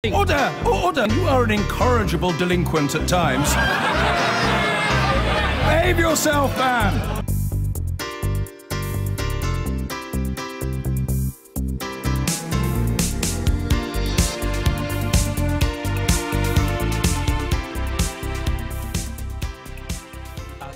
Order! Order! You are an incorrigible delinquent at times. Behave yourself, man!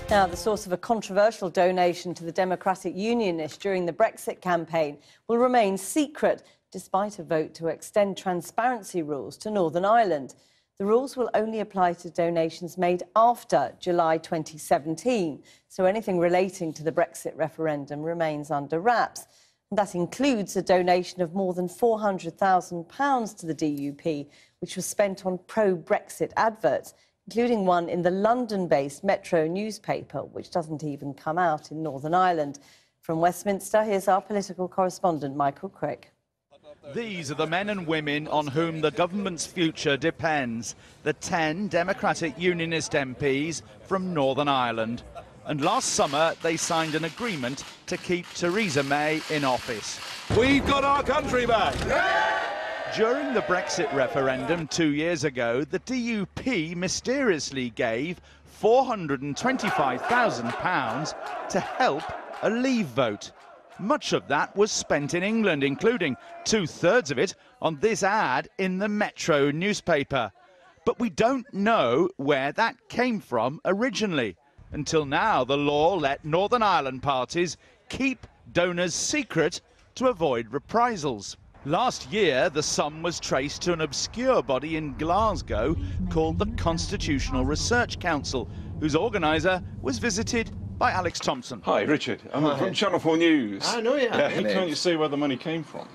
Now, the source of a controversial donation to the Democratic Unionists during the Brexit campaign will remain secret, despite a vote to extend transparency rules to Northern Ireland. The rules will only apply to donations made after July 2017, so anything relating to the Brexit referendum remains under wraps. And that includes a donation of more than £400,000 to the DUP, which was spent on pro-Brexit adverts, including one in the London-based Metro newspaper, which doesn't even come out in Northern Ireland. From Westminster, here's our political correspondent, Michael Crick. These are the men and women on whom the government's future depends, the 10 Democratic Unionist MPs from Northern Ireland. And last summer, they signed an agreement to keep Theresa May in office. We've got our country back! During the Brexit referendum 2 years ago, the DUP mysteriously gave £425,000 to help a Leave vote. Much of that was spent in England, including 2/3 of it on this ad in the Metro newspaper. But we don't know where that came from originally. Until now, the law let Northern Ireland parties keep donors secret to avoid reprisals. Last year, the sum was traced to an obscure body in Glasgow called the Constitutional Research Council, whose organiser was visited by Alex Thompson. Hi, Richard. I'm from Channel 4 News. I know you. How can't you say where the money came from?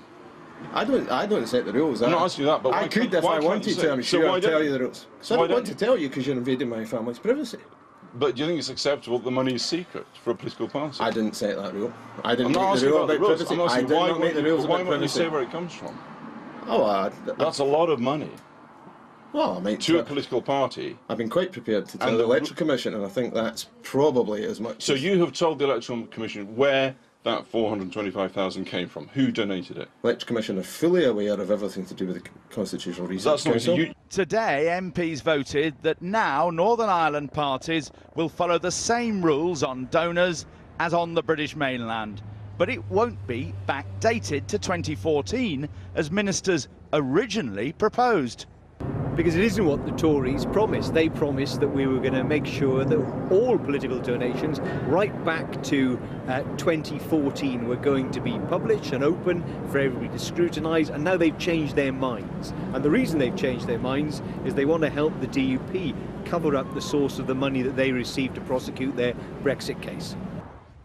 I don't set the rules. I'm not asking you that, but I could if I wanted to. I'm sure I'd tell you the rules. So I don't want to tell you because you're invading my family's privacy. But do you think it's acceptable that the money is secret for a political party? I didn't set that rule. I didn't make the rule about privacy. I did not make the rules about privacy. Why won't you say where it comes from? Oh, that's a lot of money. Well, I might to a political party. I've been quite prepared to tell the Electoral Commission, and I think that's probably as much. So you have told the Electoral Commission where that $425,000 came from? Who donated it? Electoral Commission are fully aware of everything to do with the Constitutional Research Council. Today, MPs voted that now Northern Ireland parties will follow the same rules on donors as on the British mainland. But it won't be backdated to 2014, as ministers originally proposed. Because it isn't what the Tories promised. They promised that we were going to make sure that all political donations right back to 2014 were going to be published and open for everybody to scrutinise, and now they've changed their minds. And the reason they've changed their minds is they want to help the DUP cover up the source of the money that they received to prosecute their Brexit case.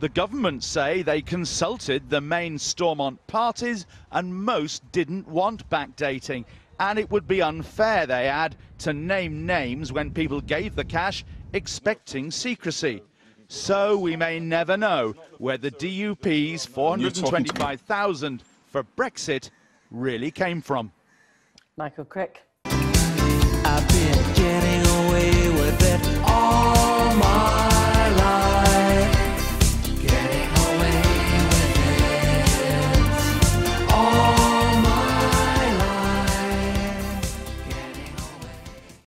The government say they consulted the main Stormont parties and most didn't want backdating. And it would be unfair, they add, to name names when people gave the cash expecting secrecy. So we may never know where the DUP's $425,000 for Brexit really came from. Michael Crick. I've been getting away with it all.